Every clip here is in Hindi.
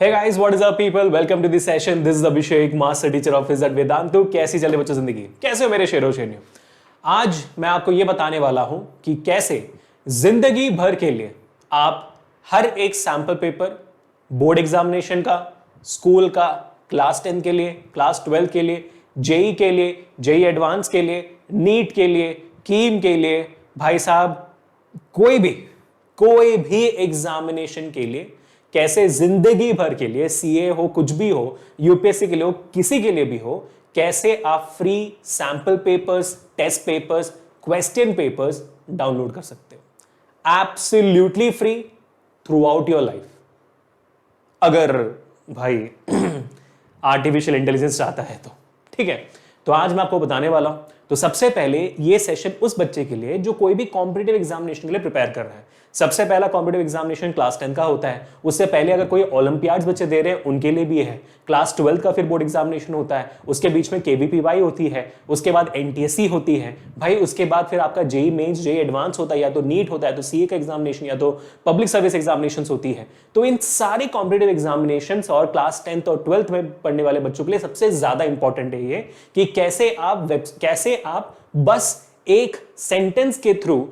Hey guys, what is up people? Welcome to this session. This is Abhishek, master teacher of physics at Vedantu. कैसी चल रही बच्चों जिंदगी? कैसे हो मेरे शेरों शेरनियों? आज मैं आपको ये बताने वाला हूं कि कैसे जिंदगी भर के लिए आप हर एक सैंपल पेपर, बोर्ड एग्जामिनेशन का, स्कूल का, क्लास 10 के लिए, क्लास 12 के लिए, जेई के लिए, जेई एडवांस के लिए, नीट के लिए, कीम के लिए, भाई साहब कोई भी एग्जामिनेशन के लिए कैसे जिंदगी भर के लिए, सीए हो, कुछ भी हो, यूपीएससी के लिए हो, किसी के लिए भी हो, कैसे आप free sample papers, test papers, question papers download कर सकते हो absolutely free throughout your life. अगर भाई आर्टिफिशियल इंटेलिजेंस चाहता है तो ठीक है। तो आज मैं आपको बताने वाला हूं। तो सबसे पहले ये सेशन उस बच्चे के लिए जो कोई भी कॉम्पिटिटिव एग्जामिनेशन के लिए प्रिपेयर कर रहा है। सबसे पहला कॉम्पिटिटिव एग्जामिनेशन क्लास 10 का होता है। उससे पहले अगर कोई ओलंपियाड्स बच्चे दे रहे हैं उनके लिए भी है। क्लास 12 का फिर बोर्ड एग्जामिनेशन होता है। उसके बीच में केवीपीवाई होती है, उसके बाद एनटीएससी होती है भाई। उसके बाद फिर आपका जेई मेंस, जेई एडवांस होता है, या तो नीट होता है, तो सीए का एग्जामिनेशन, या तो पब्लिक सर्विस एग्जामिनेशन होती है। तो इन सारे कॉम्पिटिटिव एग्जामिनेशन और क्लास 10th और 12th में पढ़ने वाले बच्चों के लिए सबसे ज्यादा इंपॉर्टेंट है ये कि कैसे आप बस एक सेंटेंस के थ्रू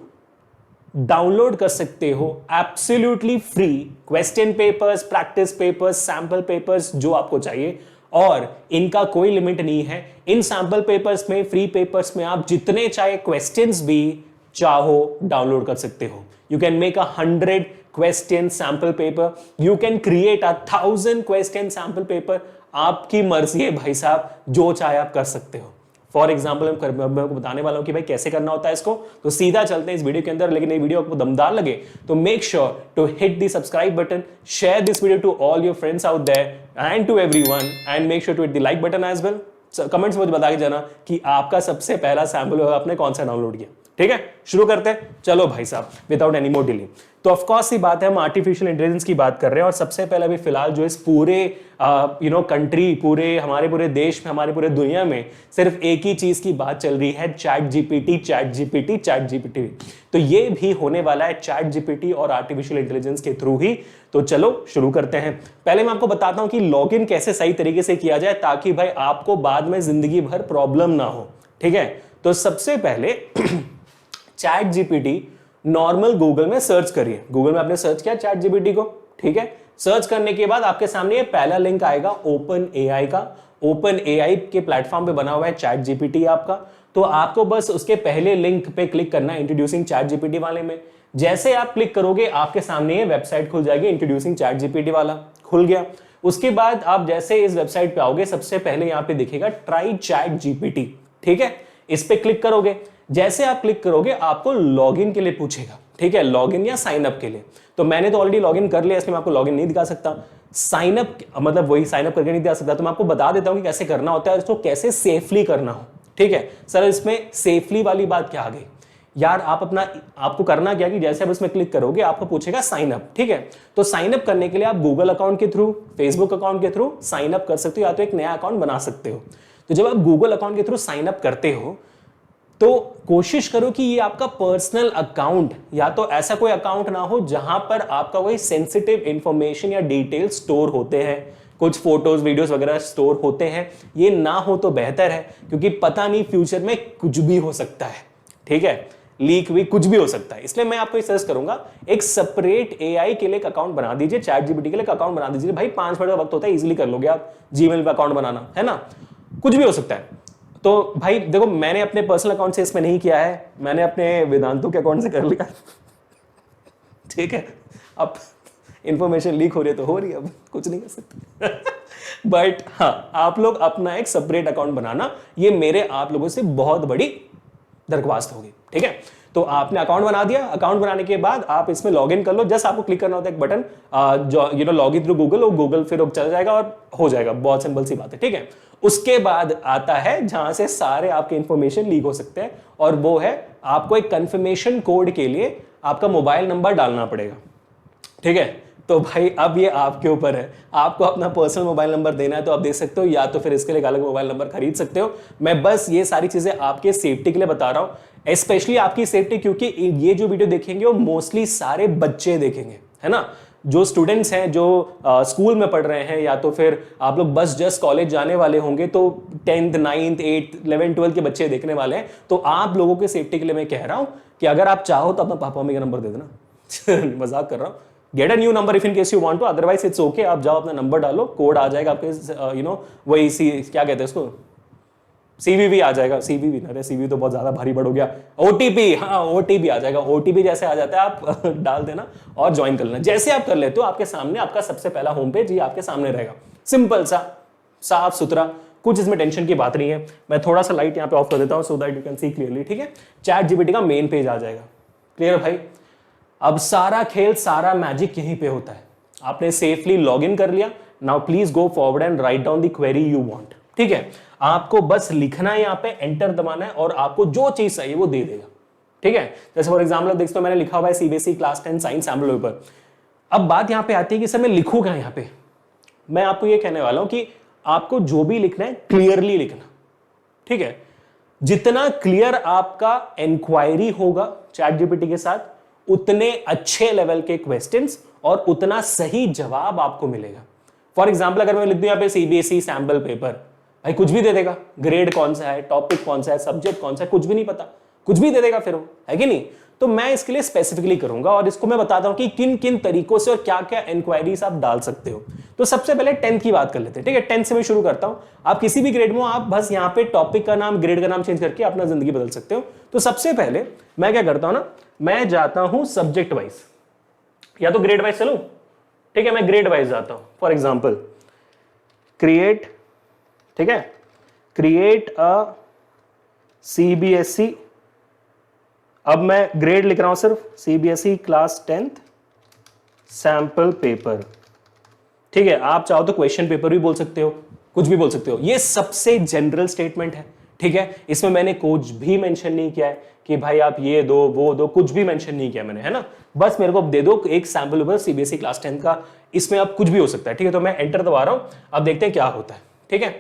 डाउनलोड कर सकते हो absolutely free question papers, practice papers, sample papers जो आपको चाहिए। और इनका कोई लिमिट नहीं है। इन सैंपल पेपर्स में, फ्री पेपर्स में आप जितने चाहे क्वेश्चंस भी चाहो डाउनलोड कर सकते हो। You can make 100 question sample paper, you can create 1000 question sample paper. आपकी मर्जी है भाई साहब, जो चाहे आप कर सकते हो। फॉर एग्जाम्पल मैं आपको बताने वाला हूं कि भाई कैसे करना होता है इसको। तो सीधा चलते हैं इस वीडियो के अंदर। लेकिन ये वीडियो आपको दमदार लगे तो make sure to hit the subscribe button, share this video to all your friends out there and to everyone, and make sure to hit the like button as well. Comments में मुझे बता के जाना कि आपका सबसे पहला सैंपल आपने कौन सा डाउनलोड किया। ठीक है, शुरू करते हैं। चलो भाई साहब, विदाउट एनी मोर डिले। तो ऑफ कोर्स सी बात है, हम आर्टिफिशियल इंटेलिजेंस की बात कर रहे हैं। और सबसे पहले अभी फिलहाल जो इस पूरे कंट्री, हमारे पूरे देश में, हमारे पूरे दुनिया में सिर्फ एक ही चीज की बात चल रही है, चैट जीपीटी। तो ये भी होने वाला है चैट जीपीटी और आर्टिफिशियल इंटेलिजेंस के थ्रू ही। तो चलो शुरू करते हैं। पहले मैं आपको बताता हूं कि लॉगिन कैसे सही तरीके से किया जाए ताकि भाई आपको बाद में जिंदगी भर प्रॉब्लम ना हो। ठीक है, तो सबसे पहले चैट जीपीटी नॉर्मल गूगल में सर्च करिए। गूगल में आपने सर्च किया चैट जीपीटी को, ठीक है। सर्च करने के बाद आपके सामने ये पहला लिंक आएगा ओपन एआई का। ओपन एआई के प्लेटफॉर्म पे बना हुआ है चैट जीपीटी आपका। तो आपको बस उसके पहले लिंक पे क्लिक करना है, इंट्रोड्यूसिंग चैट जीपीटी वाले में। जैसे आप क्लिक करोगे आपके सामने ये वेबसाइट खुल जाएगी, इंट्रोड्यूसिंग चैट जीपीटी वाला खुल गया। उसके बाद आप जैसे इस वेबसाइट पे आओगे, सबसे पहले यहाँ पे दिखेगा ट्राई चैट जीपीटी, ठीक है। इस पे क्लिक करोगे। जैसे आप क्लिक करोगे आपको लॉगिन के लिए पूछेगा, ठीक है, लॉगिन या साइन अप के लिए। तो मैंने तो ऑलरेडी लॉगिन कर लिया, इसलिए मैं आपको लॉगिन नहीं दिखा सकता। साइन अप मतलब वही साइन अप करके नहीं दिखा सकता। तो मैं आपको बता देता हूं कि कैसे करना होता है, इसको कैसे सेफली करना हो। ठीक है सर, इसमें सेफली वाली बात क्या आ गई यार। आपको करना क्या कि जैसे आप इसमें क्लिक करोगे आपको पूछेगा साइन अप, ठीक है। तो साइन अप करने के लिए आप गूगल अकाउंट के थ्रू, फेसबुक अकाउंट के थ्रू साइन अप कर सकते हो, या तो एक नया अकाउंट बना सकते हो। तो जब आप गूगल अकाउंट के थ्रू साइन अप करते हो तो कोशिश करो कि ये आपका पर्सनल अकाउंट, या तो ऐसा कोई अकाउंट ना हो जहां पर आपका कोई सेंसिटिव इंफॉर्मेशन या डिटेल स्टोर होते हैं, कुछ फोटोज, वीडियोस वगैरह स्टोर होते हैं। ये ना हो तो बेहतर है, क्योंकि पता नहीं फ्यूचर में कुछ भी हो सकता है। ठीक है, लीक भी कुछ भी हो सकता है। इसलिए मैं आपको सजेस्ट करूंगा एक सेपरेट एआई के लिए एक अकाउंट बना दीजिए, चैट जीपीटी के लिए एक अकाउंट बना दीजिए। भाई 5 मिनट का वक्त होता है, इजीली कर लोगे आप। जीमेल पे अकाउंट बनाना है ना, कुछ भी हो सकता है। तो भाई देखो, मैंने अपने पर्सनल अकाउंट से इसमें नहीं किया है, मैंने अपने वेदांतु के अकाउंट से कर लिया। ठीक है, अब इंफॉर्मेशन लीक हो रही है तो हो रही है, अब कुछ नहीं कर सकते। बट हाँ, आप लोग अपना एक सेपरेट अकाउंट बनाना, ये मेरे आप लोगों से बहुत बड़ी दरख्वास्त होगी। ठीक है, तो आपने अकाउंट बना दिया। अकाउंट बनाने के बाद आप इसमें लॉगिन कर लो। जस्ट आपको क्लिक करना होता है एक बटन, जो लॉगिन थ्रू गूगल, और गूगल फिर चला जाएगा और हो जाएगा। बहुत सिंपल सी बात है, ठीक है। उसके बाद आता है जहां से सारे आपके इंफॉर्मेशन लीक हो सकते हैं, और वो है आपको एक कंफर्मेशन कोड के लिए आपका मोबाइल नंबर डालना पड़ेगा। ठीक है, तो भाई अब ये आपके ऊपर है, आपको अपना पर्सनल मोबाइल नंबर देना है तो आप दे सकते हो, या तो फिर इसके लिए एक अलग मोबाइल नंबर खरीद सकते हो। मैं बस ये सारी चीजें आपके सेफ्टी के लिए बता रहा हूं, स्पेशली आपकी सेफ्टी, क्योंकि ये जो वीडियो देखेंगे वो मोस्टली सारे बच्चे देखेंगे, है ना। जो स्टूडेंट्स हैं जो स्कूल में पढ़ रहे हैं, या तो फिर आप लोग बस जस्ट कॉलेज जाने वाले होंगे, तो 10th 9th 8th 11th 12th के बच्चे देखने वाले हैं, तो आप लोगों के सेफ्टी के लिए मैं कह रहा हूं कि अगर आप चाहो तो अपना पापा मम्मी का नंबर दे देना। मजाक कर रहा हूं। Get a new number if in case you want to, otherwise it's okay. आप जाओ अपना नंबर डालो, कोड आ जाएगा आपके, वही क्या कहते हैं उसको, सीवीवी आ जाएगा। सीवीवी, अरे सीवी तो बहुत ज्यादा भारी बढ़ हो गया। ओटीपी, हाँ ओटीपी आ जाएगा। ओटीपी जैसे आ जाता है आप डाल देना और ज्वाइन कर लेना। जैसे आप कर लेते हो आपके सामने आपका सबसे पहला होम पेज ये आपके सामने रहेगा। सिंपल सा, साफ सुथरा, कुछ इसमें टेंशन की बात नहीं है। मैं थोड़ा सा लाइट यहाँ पे ऑफ कर देता हूँ so that you can see clearly. ठीक है, चैट जीपीटी का मेन पेज आ जाएगा। क्लियर भाई? अब सारा खेल, सारा मैजिक यहीं पे होता है। आपने सेफली लॉग इन कर लिया। Now please go forward and write down the query you want. ठीक है, आपको बस लिखना है, यहाँ पे एंटर दबाना है और आपको जो चीज चाहिए वो दे देगा। ठीक है, जैसे फॉर एग्जाम्पल देखते हो मैंने लिखा हुआ है CBSE class 10 science sample paper. अब बात यहाँ पे आती है कि सर मैं लिखूंगा यहाँ पे। मैं आपको ये कहने वाला हूं कि आपको जो भी लिखना है क्लियरली लिखना। ठीक है, जितना क्लियर आपका इंक्वायरी होगा चैट जीपीटी के साथ, उतने अच्छे लेवल के क्वेश्चंस और उतना सही जवाब आपको मिलेगा। फॉर एग्जाम्पल अगर मैं लिख दूं यहाँ पे सीबीएसई सैंपल पेपर, भाई कुछ भी दे देगा। ग्रेड कौन सा है, टॉपिक कौन सा है, सब्जेक्ट कौन सा है, कुछ भी नहीं पता, कुछ भी दे देगा फिर वो, है कि नहीं? तो मैं इसके लिए स्पेसिफिकली करूंगा और इसको मैं बताता हूं कि किन किन तरीकों से और क्या क्या इंक्वायरीज आप डाल सकते हो। तो सबसे पहले 10th की बात कर लेते हैं। ठीक है, 10th से मैं शुरू करता हूं। आप किसी भी ग्रेड में आप बस यहाँ पे टॉपिक का नाम, ग्रेड का नाम चेंज करके अपना जिंदगी बदल सकते हो। तो सबसे पहले मैं क्या करता हूं ना, मैं जाता हूं सब्जेक्ट वाइज, या तो ग्रेड वाइज चलूं। ठीक है, मैं ग्रेड वाइज जाता हूं। फॉर एग्जाम्पल क्रिएट, ठीक है, क्रिएट अ सीबीएसई, अब मैं ग्रेड लिख रहा हूं सिर्फ CBSE class 10th sample paper. ठीक है, आप चाहो तो क्वेश्चन पेपर भी बोल सकते हो, कुछ भी बोल सकते हो। ये सबसे जनरल स्टेटमेंट है। ठीक है, इसमें मैंने कुछ भी मेंशन नहीं किया है कि भाई आप ये दो वो दो, कुछ भी मेंशन नहीं किया मैंने, है ना। बस मेरे को दे दो एक सैंपल पेपर सीबीएसई क्लास 10 का, इसमें अब कुछ भी हो सकता है। ठीक है, तो मैं एंटर दबा रहा हूं, अब देखते हैं क्या होता है। ठीक है,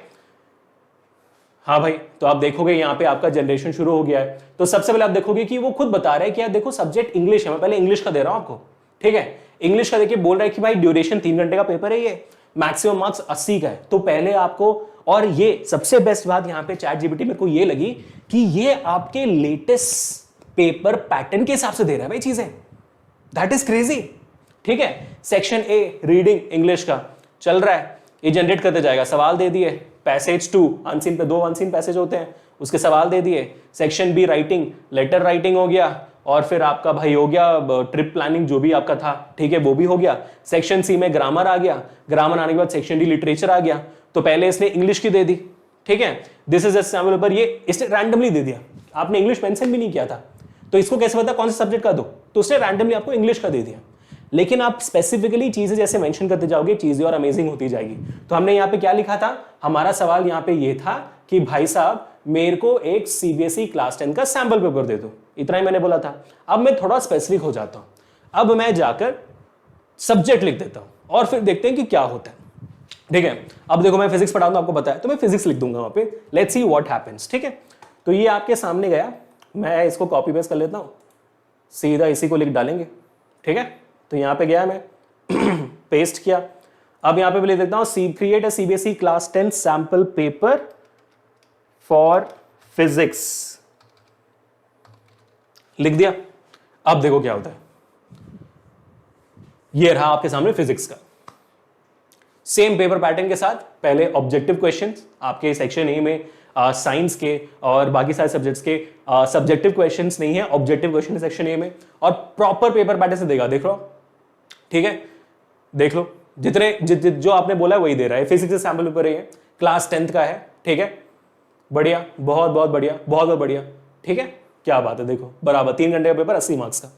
हाँ भाई, तो आप देखोगे यहाँ पे आपका जनरेशन शुरू हो गया है। तो सबसे पहले आप देखोगे कि वो खुद बता रहे हैं कि यार देखो सब्जेक्ट इंग्लिश है। मैं पहले इंग्लिश का दे रहा हूं आपको। ठीक है, इंग्लिश का देखिए बोल रहा है कि भाई ड्यूरेशन 3 घंटे का पेपर है, ये मैक्सिमम मार्क्स 80 का है। तो पहले आपको, और ये सबसे बेस्ट बात यहाँ पे चैट जीपीटी मेरे को ये लगी कि ये आपके लेटेस्ट पेपर पैटर्न के हिसाब से दे रहा है भाई चीजें। That is crazy. ठीक है, सेक्शन ए रीडिंग इंग्लिश का चल रहा है, ये जनरेट करते जाएगा। सवाल दे दिए, पैसेज 2 अनसीन पे 2 अनसीन पैसेज होते हैं, उसके सवाल दे दिए। Section B writing, letter writing हो गया, और फिर आपका भाई हो गया ट्रिप प्लानिंग जो भी आपका था। ठीक है, वो भी हो गया। सेक्शन सी में ग्रामर आ गया, ग्रामर आने के बाद सेक्शन डी लिटरेचर आ गया। तो पहले इसने इंग्लिश की दे दी। ठीक है, this is a sample paper, ये इसने रैंडमली दे दिया, आपने इंग्लिश मेंशन भी नहीं किया था। तो इसको कैसे पता कौन से सब्जेक्ट का दो, तो उसने रैंडमली आपको इंग्लिश का दे दिया। लेकिन आप स्पेसिफिकली चीजें जैसे मेंशन करते जाओगे, चीजें और अमेजिंग होती जाएगी। तो हमने यहाँ पे क्या लिखा था, हमारा सवाल यहाँ पे ये था कि भाई साहब मेरे को एक सीबीएसई क्लास 10 का सैंपल पेपर दे दो, इतना ही मैंने बोला था। अब मैं थोड़ा स्पेसिफिक हो जाता हूं, अब मैं जाकर सब्जेक्ट लिख देता हूं और फिर देखते हैं कि क्या होता है। ठीक है, अब देखो मैं फिजिक्स पढ़ाऊंगा आपको पता है, तो मैं फिजिक्स लिख दूंगा वहां पे, लेट्स सी व्हाट हैपेंस। ठीक है, तो ये आपके सामने गया, मैं इसको कॉपी पेस्ट कर लेता हूं, सीधा इसी को लिख डालेंगे। ठीक है, तो यहां पे गया मैं पेस्ट किया। अब यहां पे भी लिख देता हूं create a CBSE class 10 sample paper for physics, लिख दिया। अब देखो क्या होता है, ये रहा आपके सामने फिजिक्स का सेम पेपर पैटर्न के साथ। पहले ऑब्जेक्टिव क्वेश्चंस आपके सेक्शन ए में साइंस के और बाकी सारे सब्जेक्ट्स के सब्जेक्टिव क्वेश्चंस नहीं है, ऑब्जेक्टिव क्वेश्चन सेक्शन ए में, और प्रॉपर पेपर पैटर्न से देगा। देख लो, ठीक है, देख लो जितने जो आपने बोला है वही दे रहा है। फिजिक्स का सैंपल पेपर है, क्लास 10th का है। ठीक है, बढ़िया, बहुत बहुत बढ़िया, बहुत बहुत बढ़िया। ठीक है, क्या बात है, देखो बराबर 3 घंटे का पेपर 80 मार्क्स का,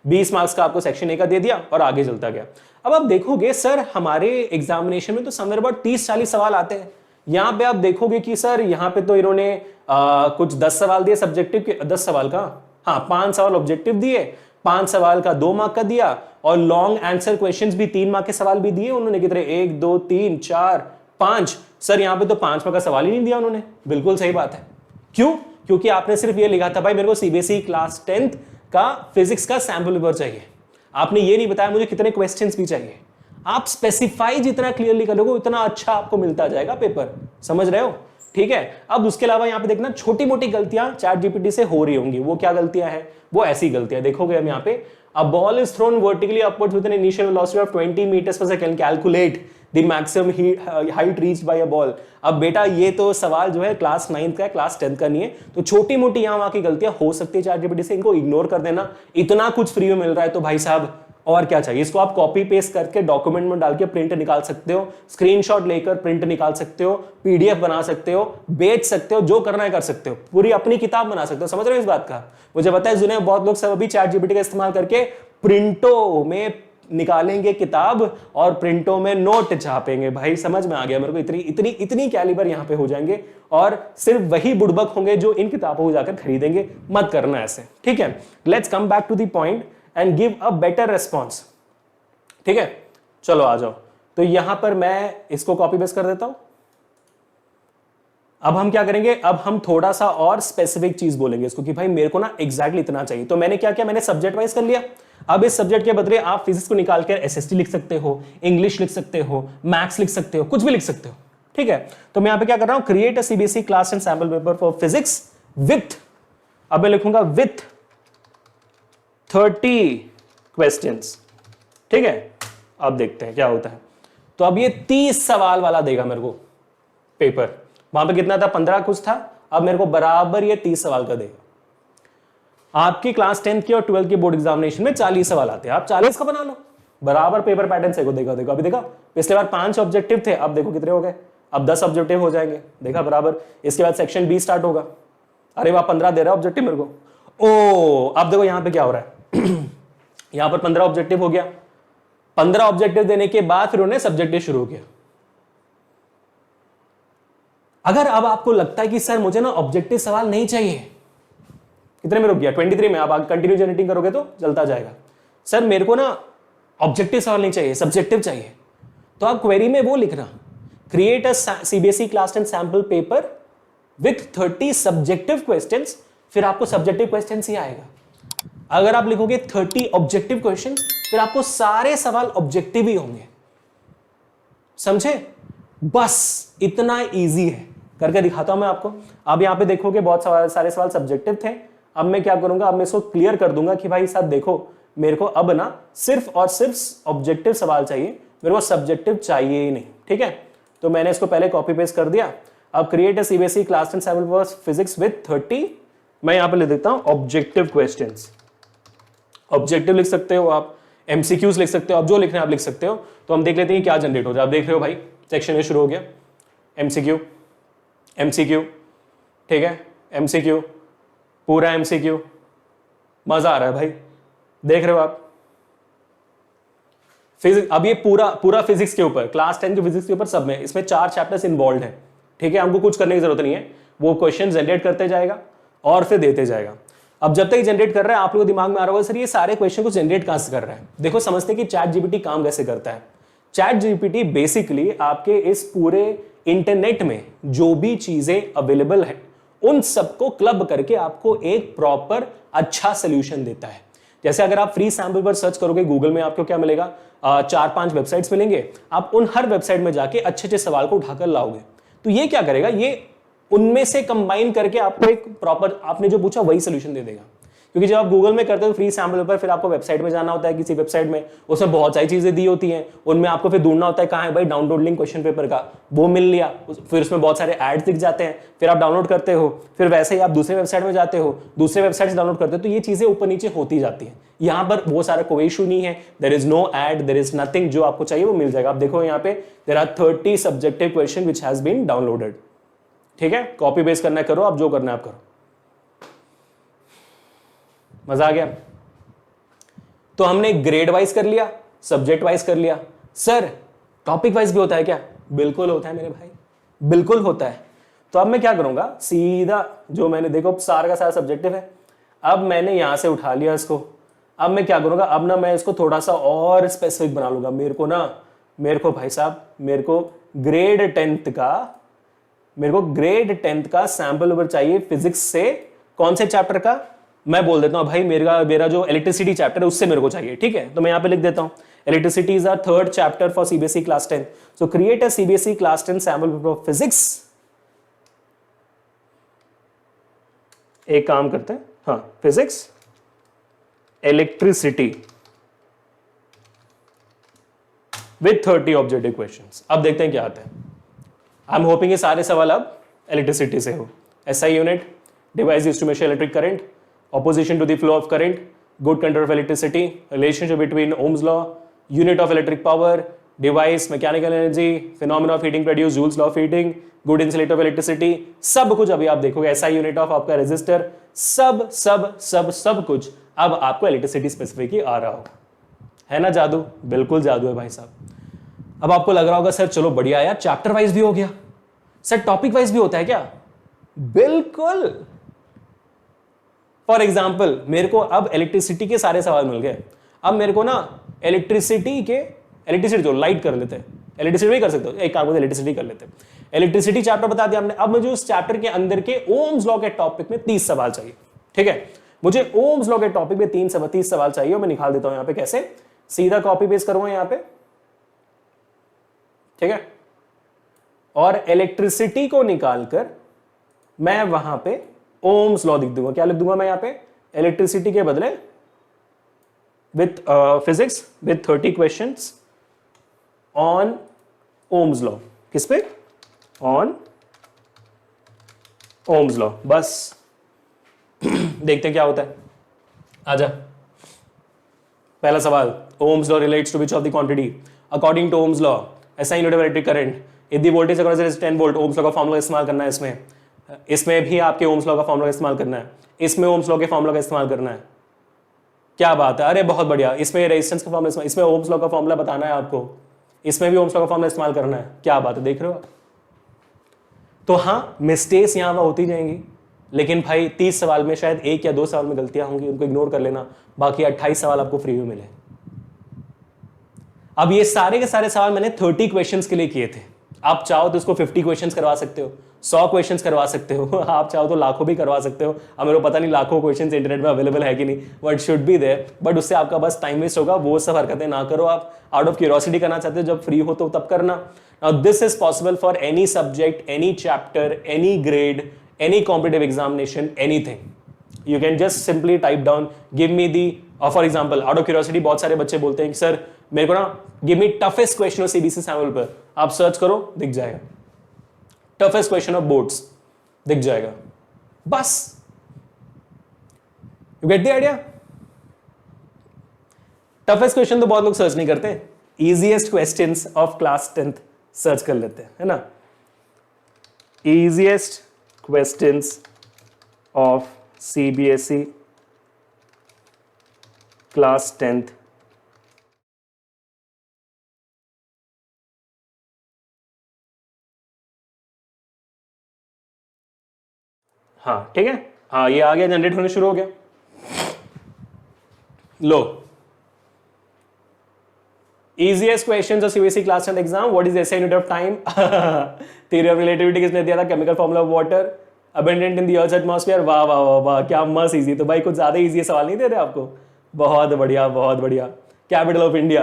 20 मार्क्स का आपको सेक्शन ए का दे दिया और आगे चलता गया। अब आप देखोगे सर हमारे एग्जामिनेशन में तो समवेयर अबाउट 30-40 सवाल आते हैं। यहां पे आप देखोगे कि सर यहां पे तो इन्होंने कुछ 10 सवाल दिए सब्जेक्टिव के, 10 सवाल का, हाँ 5 सवाल ऑब्जेक्टिव दिए, 5 सवाल का 2 मार्क का दिया, और लॉन्ग आंसर क्वेश्चंस भी 3 मार्क के सवाल भी दिए उन्होंने। कितने, 1 2 3 4 5। सर यहां पे तो 5 मार्क का सवाल ही नहीं दिया उन्होंने। बिल्कुल सही बात है, क्यों? क्योंकि आपने सिर्फ ये लिखा था भाई मेरे को सीबीएसई क्लास 10th का फिजिक्स का सैंपल पेपर चाहिए। आपने ये नहीं बताया मुझे कितने क्वेश्चंस भी चाहिए। आप स्पेसिफाई जितना क्लियरली करोगे उतना अच्छा आपको मिलता जाएगा पेपर, समझ रहे हो? ठीक है। अब उसके अलावा यहां पे देखना छोटी मोटी गलतियां चैट जीपीटी से हो रही होंगी। वो क्या गलतियां हैं? वो ऐसी गलतियां देखोगे हम यहां पे, a ball is thrown vertically upwards with an initial velocity of 20 metres per second, calculate the maximum height reached by a ball. अब बेटा ये तो सवाल जो है क्लास 9th का है, क्लास 10th का नहीं है, तो छोटी मोटी यहां वहां की गलतियां हो सकती है चैट जीपीटी से, इनको इग्नोर कर देना। इतना कुछ फ्री में मिल रहा है तो भाई साहब और क्या चाहिए? इसको आप कॉपी पेस्ट करके डॉक्यूमेंट में डाल के प्रिंट निकाल सकते हो, स्क्रीनशॉट लेकर प्रिंट निकाल सकते हो, पीडीएफ बना सकते हो, बेच सकते हो, जो करना है कर सकते हो, पूरी अपनी किताब बना सकते हो। समझ रहे हो इस बात का? मुझे पता है दुनिया में बहुत लोग सब अभी चैट जीपीटी का इस्तेमाल करके प्रिंटों में निकालेंगे किताब और प्रिंटों में नोट छापेंगे। भाई समझ में आ गया मेरे को, इतनी इतनी इतनी कैलिबर यहां पे हो जाएंगे और सिर्फ वही बुड़बक होंगे जो इन किताबों को जाकर खरीदेंगे। मत करना ऐसे, ठीक है? Let's come back to the point and give a better response. ठीक है, चलो आ जाओ। तो यहां पर मैं इसको कॉपी पेस्ट कर देता हूं। अब हम क्या करेंगे? अब हम थोड़ा सा और स्पेसिफिक चीज बोलेंगे इसको कि भाई मेरे को ना एग्जैक्टली इतना चाहिए। तो मैंने क्या किया? मैंने सब्जेक्ट वाइज कर लिया। अब इस सब्जेक्ट के बदले आप फिजिक्स को निकाल कर एसएसटी लिख सकते हो, इंग्लिश लिख सकते हो, मैथ्स लिख सकते हो, कुछ भी लिख सकते हो। ठीक है, तो मैं यहां पे क्या कर रहा हूं? Create a CBSE class and sample paper for physics with, अब मैं लिखूंगा विथ 30 क्वेश्चंस। ठीक है, अब देखते हैं क्या होता है। तो अब ये 30 सवाल वाला देगा मेरे को पेपर। वहां पे कितना था? 15 कुछ था। अब मेरे को बराबर ये 30 सवाल का देगा। आपकी क्लास 10th की और 12th की बोर्ड एग्जामिनेशन में 40 सवाल आते हैं, आप 40 का बना लो। बराबर पेपर पैटर्न से को देखा। देखो अभी देखा, पिछले बार 5 ऑब्जेक्टिव थे, अब देखो कितने हो गए, अब 10 ऑब्जेक्टिव हो जाएंगे। देखा बराबर। इसके बाद सेक्शन बी स्टार्ट होगा। अरे वाह, 15 दे रहा है ऑब्जेक्टिव मेरे को। ओ अब देखो यहां पे क्या हो रहा है यहां पर 15 ऑब्जेक्टिव हो गया। 15 ऑब्जेक्टिव देने के बाद फिर उन्होंने सब्जेक्टिव शुरू किया। अगर अब आपको लगता है कि सर मुझे ना ऑब्जेक्टिव सवाल नहीं चाहिए, कितने में रुक गया? 23 में। आप कंटिन्यू जनरेटिंग करोगे तो चलता जाएगा। सर मेरे को ना ऑब्जेक्टिव सवाल नहीं चाहिए, सब्जेक्टिव चाहिए, तो आप क्वेरी में वो लिखना, create a CBSE class and sample paper with 30 subjective questions. फिर आपको सब्जेक्टिव क्वेश्चंस ही आएगा। अगर आप लिखोगे 30 ऑब्जेक्टिव क्वेश्चन, फिर आपको सारे सवाल ऑब्जेक्टिव ही होंगे। समझे? बस इतना इजी है। करके दिखाता हूं मैं आपको। अब यहां पे देखोगे बहुत सारे सवाल सब्जेक्टिव थे। अब मैं क्या करूंगा? अब मैं इसको क्लियर कर दूंगा कि भाई साहब देखो, मेरे को अब ना सिर्फ और सिर्फ ऑब्जेक्टिव सवाल चाहिए, मेरे को सब्जेक्टिव चाहिए ही नहीं। ठीक है, तो मैंने इसको पहले कॉपी पेस्ट कर दिया। अब create a CBSE class and sample paper physics with 30, मैं यहां पे लिख देता हूं ऑब्जेक्टिव क्वेश्चंस। ऑब्जेक्टिव लिख सकते हो आप, एमसीक्यूज लिख सकते हो, आप जो लिखना है आप लिख सकते हो। तो हम देख लेते हैं क्या जनरेट हो जाए। आप देख रहे हो भाई, सेक्शन ए शुरू हो गया। एमसीक्यू, एमसीक्यू, ठीक है, एमसीक्यू, पूरा एमसीक्यू। मजा आ रहा है भाई, देख रहे हो आप। फिजिक्स, अब ये पूरा फिजिक्स के ऊपर, क्लास 10 के फिजिक्स के ऊपर सब में, इसमें 4 चैप्टर्स इन्वॉल्व हैं। ठीक है, हमको कुछ करने की जरूरत नहीं है, वो क्वेश्चन जनरेट करते जाएगा और फिर देते जाएगा। अब जब तक जनरेट कर रहा है, आप लोगों को दिमाग में आ रहा होगा सर ये सारे क्वेश्चन को जनरेट कहां से कर रहा है। देखो समझते कि चैट जीपीटी काम कैसे करता है। चैट जीपीटी बेसिकली आपके इस पूरे इंटरनेट में जो भी चीजें अवेलेबल है उन सबको क्लब करके आपको एक प्रॉपर अच्छा सोल्यूशन देता है। जैसे अगर आप फ्री सैंपल पर सर्च करोगे गूगल में, आपको क्या मिलेगा? 4-5 वेबसाइट्स मिलेंगे। आप उन हर वेबसाइट में जाके अच्छे अच्छे सवाल को उठाकर लाओगे। तो ये क्या करेगा? ये उनमें से कंबाइन करके आपको एक प्रॉपर, आपने जो पूछा वही सोल्यूशन दे देगा। क्योंकि जब आप गूगल में करते हो फ्री सैंपल पेपर, फिर आपको वेबसाइट में जाना होता है, किसी वेबसाइट में उसमें बहुत सारी चीजें दी होती हैं, उनमें आपको फिर ढूंढना होता है कहाँ है भाई डाउनलोड लिंक क्वेश्चन पेपर का, वो मिल लिया, फिर उसमें बहुत सारे एड्स दिख जाते हैं, फिर आप डाउनलोड करते हो, फिर वैसे ही आप दूसरे वेबसाइट में जाते हो, दूसरे वेबसाइट से डाउनलोड करते हो, तो ये चीजें ऊपर नीचे होती जाती हैं। यहाँ पर वो सारा कोई इशू नहीं है, there is no ad, there is nothing, जो आपको चाहिए वो मिल जाएगा। आप देखो यहाँ पे there are 30 subjective question which has been downloaded. ठीक है, कॉपी पेस्ट करना है करो, आप जो करना है आप करो। मजा आ गया? तो हमने ग्रेड वाइज कर लिया, सब्जेक्ट वाइज कर लिया। सर टॉपिक वाइज भी होता है क्या? बिल्कुल होता है मेरे भाई, बिल्कुल होता है। तो अब मैं क्या करूंगा? सीधा जो मैंने, देखो सारा का सारा सब्जेक्टिव है, अब मैंने यहां से उठा लिया इसको। अब मैं क्या करूंगा? अब ना मैं इसको थोड़ा सा और स्पेसिफिक बना लूंगा। मेरे को भाई साहब, मेरे को ग्रेड 10th का सैंपल पेपर चाहिए फिजिक्स से। कौन से चैप्टर का? मैं बोल देता हूं भाई मेरा जो इलेक्ट्रिसिटी चैप्टर है उससे मेरे को चाहिए, ठीक है, तो मैं यहां पे लिख देता हूं electricity is our third chapter for CBSE class 10, so create a CBSE class 10 sample paper of physics. एक काम करते हैं, हाँ, physics electricity with 30 objective questions. अब देखते हैं क्या आता है। आई एम होपिंग ये सारे सवाल अब इलेक्ट्रिसिटी से हो। SI unit, device used to measure electric current, opposition to the flow of current, good control of electricity, relationship between Ohm's law, unit of electric power, device, mechanical energy, phenomena of heating produced, Joule's law of heating, good insulator of electricity, सब कुछ अभी आप देखोगे। SI यूनिट ऑफ आपका रेजिस्टर, सब सब सब सब कुछ अब आपको इलेक्ट्रिसिटी स्पेसिफिक ही आ रहा हो, है ना जादू? बिल्कुल जादू है भाई साहब। अब आपको लग रहा होगा सर चलो बढ़िया यार, चैप्टर वाइज भी हो गया, सर टॉपिक वाइज भी होता है क्या? बिल्कुल। फॉर एग्जाम्पल मेरे को अब इलेक्ट्रिसिटी के सारे सवाल मिल गए। अब मेरे को ना इलेक्ट्रिसिटी जो लाइट कर लेते हैं, इलेक्ट्रिसिटी भी कर सकते हो, एक काम इलेक्ट्रिसिटी कर लेते हैं। इलेक्ट्रिसिटी चैप्टर बता दिया हमने। अब मुझे उस चैप्टर के अंदर के ओम्स लॉ के टॉपिक में 30 सवाल चाहिए, ठीक है। मुझे ओम्स लॉ के टॉपिक में 30 सवाल चाहिए, और मैं निकाल देता हूं यहां पे कैसे, सीधा कॉपी पेस्ट करूंगा यहां पे, ठीक है, और इलेक्ट्रिसिटी को निकालकर मैं वहां पे ओम्स लॉ लिख दूंगा। क्या लिख दूंगा मैं यहां पे? इलेक्ट्रिसिटी के बदले with physics with 30 questions on Ohm's law. किस पे? On Ohm's law. बस देखते हैं क्या होता है। आजा, पहला सवाल, Ohm's law relates to which of the quantity according to Ohm's law SI unit of electric current if the voltage across 10 volt. Ohm's law का फॉर्मूला इस्तेमाल करना है इसमें भी आपके ओम्स लॉ का फॉर्मूला इस्तेमाल करना है, इसमें ओम्स लॉ के फॉर्मूला का इस्तेमाल करना है। क्या बात है, अरे बहुत बढ़िया। इसमें रेजिस्टेंस का फॉर्मूला, इसमें ओम्स लॉ का फॉर्मूला बताना है आपको, इसमें भी ओम्स लॉ का फॉर्मूला इस्तेमाल करना है। क्या बात है, देख रहे हो? तो हाँ, मिस्टेक्स यहां वहां होती जाएंगी, लेकिन भाई 30 सवाल में शायद 1 या 2 सवाल में गलतियां होंगी, उनको इग्नोर कर लेना, बाकी 28 सवाल आपको फ्री में मिले। अब ये सारे के सारे सवाल मैंने 30 क्वेश्चंस के लिए किए थे। आप चाहो तो इसको 50 क्वेश्चंस करवा सकते हो, 100 क्वेश्चंस करवा सकते हो, आप चाहो तो लाखों भी करवा सकते हो। अब मेरे को पता नहीं लाखों क्वेश्चंस इंटरनेट में अवेलेबल है कि नहीं, but should be there, but उससे आपका बस टाइम वेस्ट होगा। वो सब हरकतें ना करो। आप आउट ऑफ क्यूरियोसिटी करना चाहते हो, जब फ्री हो तो तब करना। Now this is possible for any subject, any chapter, any grade, any competitive examination, anything. You can just simply type down give me the, for example out of curiosity बहुत सारे बच्चे बोलते हैं कि सर मेरे को ना give me toughest question of CBSE sample पर। आप सर्च करो, दिख जाएगा टफेस्ट क्वेश्चन ऑफ बोर्ड्स, दिख जाएगा। बस, you get the idea. Toughest question तो बहुत लोग सर्च नहीं करते, easiest questions of class 10th search कर लेते हैं, है ना। Easiest questions of CBSE class 10th। हाँ ठीक है, हाँ ये आ गया, जनरेट होने शुरू हो गया। लो, easiest questions of CBSE class 10th exam, what is the SI unit of time? theory of relativity किसने दिया था? chemical formula of water abundant in the earth's atmosphere। वाह वाह वाह वाह, क्या मस्त इजी। तो भाई कुछ ज्यादा इजी सवाल नहीं दे रहे आपको? बहुत बढ़िया बहुत बढ़िया। कैपिटल ऑफ इंडिया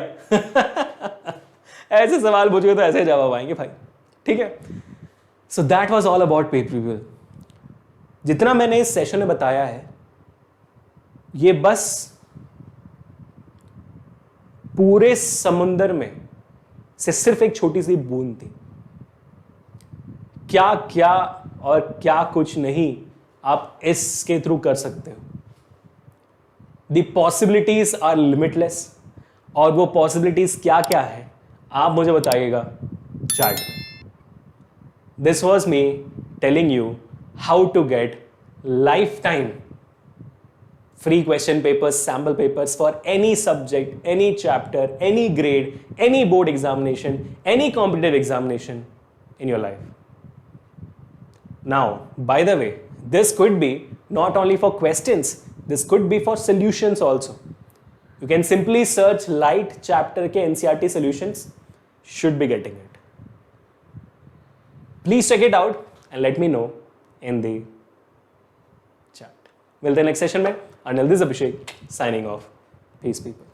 ऐसे सवाल पूछोगे तो ऐसे जवाब आएंगे भाई, ठीक है। So that was all about paper review. जितना मैंने इस सेशन में बताया है, ये बस पूरे समुंदर में से सिर्फ एक छोटी सी बूंद थी। क्या क्या और क्या कुछ नहीं आप इसके थ्रू कर सकते हो। द पॉसिबिलिटीज आर लिमिटलेस, और वो पॉसिबिलिटीज क्या क्या है आप मुझे बताइएगा चैट में। This was me telling you how to get life time free question papers, sample papers for any subject, any chapter, any grade, any board examination, any competitive examination in your life. Now, by the way, this could be not only for questions, this could be for solutions also. You can simply search light chapter ke NCERT solutions, should be getting it. Please check it out and let me know in the chat. Will the next session mein Until this, Abhishek signing off. Peace, people.